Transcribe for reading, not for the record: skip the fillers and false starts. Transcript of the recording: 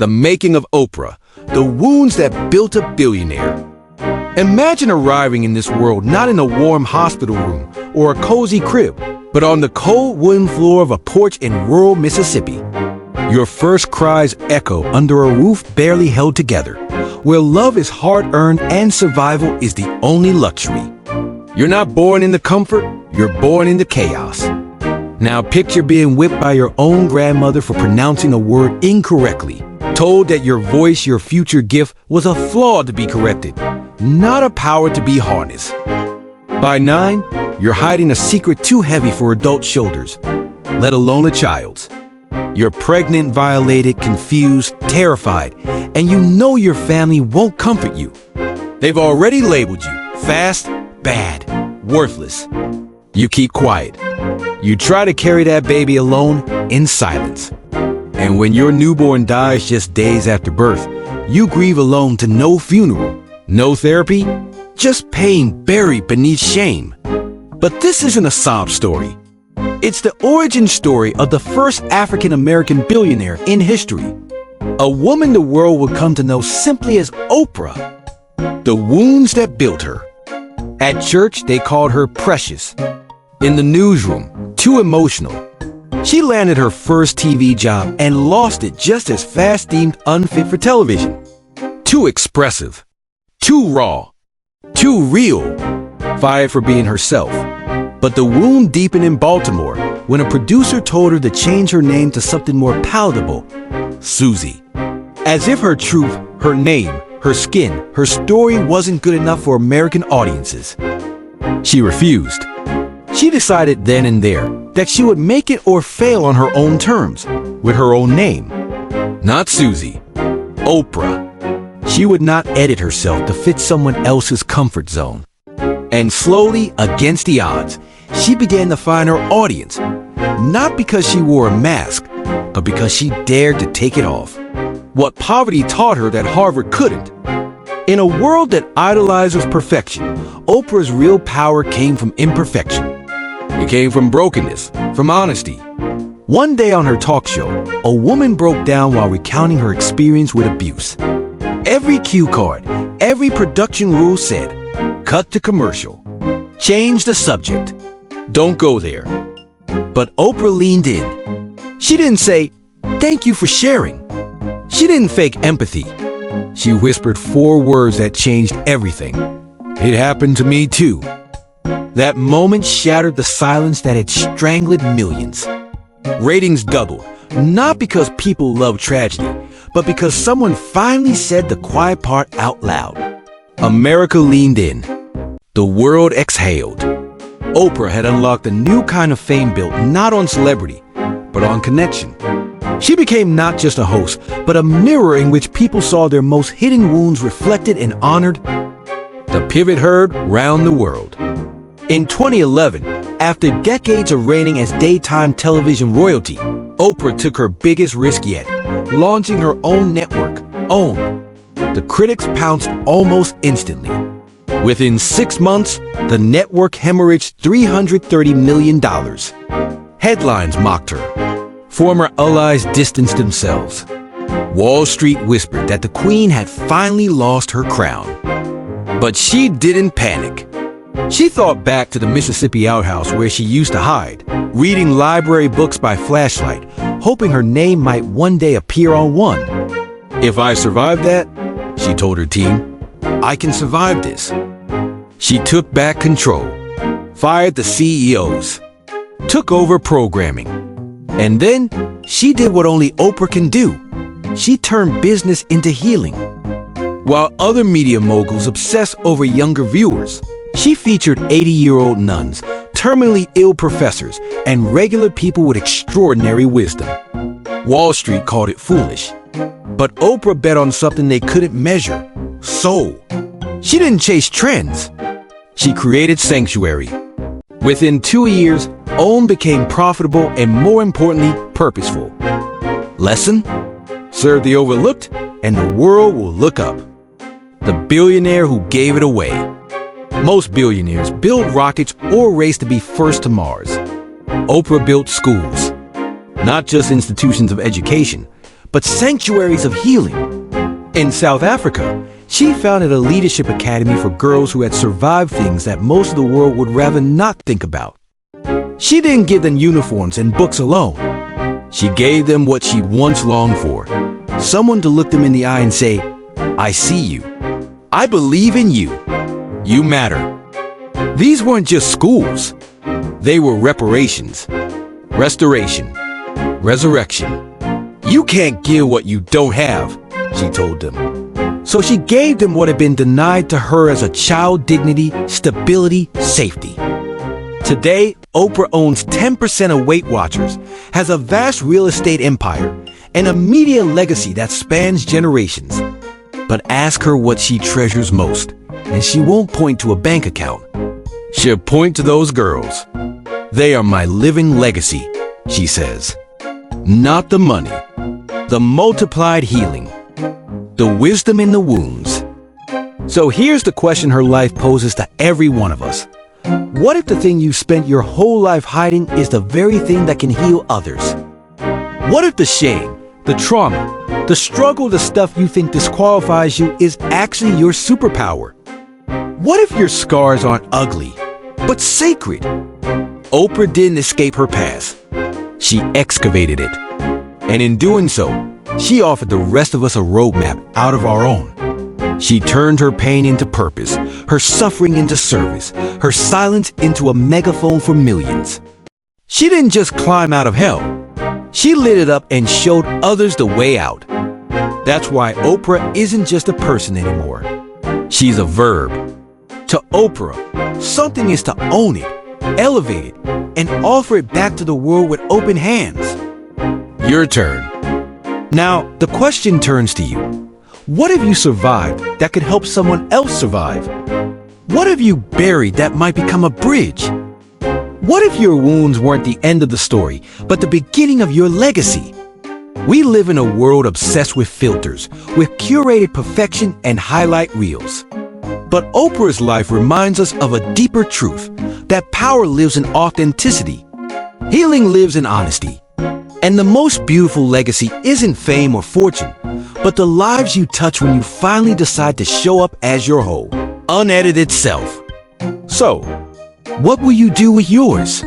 The making of Oprah, the wounds that built a billionaire. Imagine arriving in this world not in a warm hospital room or a cozy crib, but on the cold wooden floor of a porch in rural Mississippi. Your first cries echo under a roof barely held together, where love is hard-earned and survival is the only luxury. You're not born in the comfort, you're born in the chaos. Now picture being whipped by your own grandmother for pronouncing a word incorrectly, told that your voice, your future gift, was a flaw to be corrected, not a power to be harnessed. By 9, you're hiding a secret too heavy for adult shoulders, let alone a child's. You're pregnant, violated, confused, terrified, and you know your family won't comfort you. They've already labeled you fast, bad, worthless. You keep quiet. You try to carry that baby alone in silence. And when your newborn dies just days after birth, you grieve alone to no funeral, no therapy, just pain buried beneath shame. But this isn't a sob story. It's the origin story of the first African-American billionaire in history. A woman the world would come to know simply as Oprah. The wounds that built her. At church, they called her precious. In the newsroom, too emotional. She landed her first TV job and lost it just as fast, deemed unfit for television. Too expressive. Too raw. Too real. Fired for being herself. But the wound deepened in Baltimore when a producer told her to change her name to something more palatable, Susie. As if her truth, her name, her skin, her story wasn't good enough for American audiences. She refused. She decided then and there that she would make it or fail on her own terms, with her own name. Not Susie, Oprah. She would not edit herself to fit someone else's comfort zone. And slowly, against the odds, she began to find her audience, not because she wore a mask, but because she dared to take it off. What poverty taught her that Harvard couldn't. In a world that idolizes perfection, Oprah's real power came from imperfection. It came from brokenness, from honesty. One day on her talk show, a woman broke down while recounting her experience with abuse. Every cue card, every production rule said, cut to commercial. Change the subject. Don't go there. But Oprah leaned in. She didn't say, thank you for sharing. She didn't fake empathy. She whispered 4 words that changed everything. It happened to me too. That moment shattered the silence that had strangled millions. Ratings doubled, not because people love tragedy, but because someone finally said the quiet part out loud. America leaned in. The world exhaled. Oprah had unlocked a new kind of fame built not on celebrity, but on connection. She became not just a host, but a mirror in which people saw their most hidden wounds reflected and honored. The pivot heard round the world. In 2011, after decades of reigning as daytime television royalty, Oprah took her biggest risk yet, launching her own network, OWN. The critics pounced almost instantly. Within 6 months, the network hemorrhaged $330 million. Headlines mocked her. Former allies distanced themselves. Wall Street whispered that the Queen had finally lost her crown. But she didn't panic. She thought back to the Mississippi outhouse where she used to hide, reading library books by flashlight, hoping her name might one day appear on one. If I survive that, she told her team, I can survive this. She took back control, fired the CEOs, took over programming. And then she did what only Oprah can do. She turned business into healing. While other media moguls obsess over younger viewers, she featured 80-year-old nuns, terminally ill professors, and regular people with extraordinary wisdom. Wall Street called it foolish. But Oprah bet on something they couldn't measure: soul. She didn't chase trends. She created sanctuary. Within 2 years, OWN became profitable and, more importantly, purposeful. Lesson? Serve the overlooked, and the world will look up. The billionaire who gave it away. Most billionaires build rockets or race to be first to Mars. Oprah built schools. Not just institutions of education, but sanctuaries of healing. In South Africa, she founded a leadership academy for girls who had survived things that most of the world would rather not think about. She didn't give them uniforms and books alone. She gave them what she'd once longed for. Someone to look them in the eye and say, "I see you. I believe in you. You matter." These weren't just schools. They were reparations, restoration, resurrection. You can't give what you don't have, she told them. So she gave them what had been denied to her as a child: dignity, stability, safety. Today, Oprah owns 10% of Weight Watchers, has a vast real estate empire, and a media legacy that spans generations. But ask her what she treasures most, and she won't point to a bank account. She'll point to those girls. They are my living legacy, she says. Not the money, the multiplied healing, the wisdom in the wounds. So here's the question her life poses to every one of us. What if the thing you spent your whole life hiding is the very thing that can heal others? What if the shame, the trauma, the struggle, the stuff you think disqualifies you is actually your superpower? What if your scars aren't ugly, but sacred? Oprah didn't escape her past. She excavated it. And in doing so, she offered the rest of us a roadmap out of our own. She turned her pain into purpose, her suffering into service, her silence into a megaphone for millions. She didn't just climb out of hell. She lit it up and showed others the way out. That's why Oprah isn't just a person anymore. She's a verb. To Oprah, something is to own it, elevate it, and offer it back to the world with open hands. Your turn. Now, the question turns to you. What have you survived that could help someone else survive? What have you buried that might become a bridge? What if your wounds weren't the end of the story, but the beginning of your legacy? We live in a world obsessed with filters, with curated perfection and highlight reels. But Oprah's life reminds us of a deeper truth, that power lives in authenticity. Healing lives in honesty. And the most beautiful legacy isn't fame or fortune, but the lives you touch when you finally decide to show up as your whole, unedited self. So, what will you do with yours?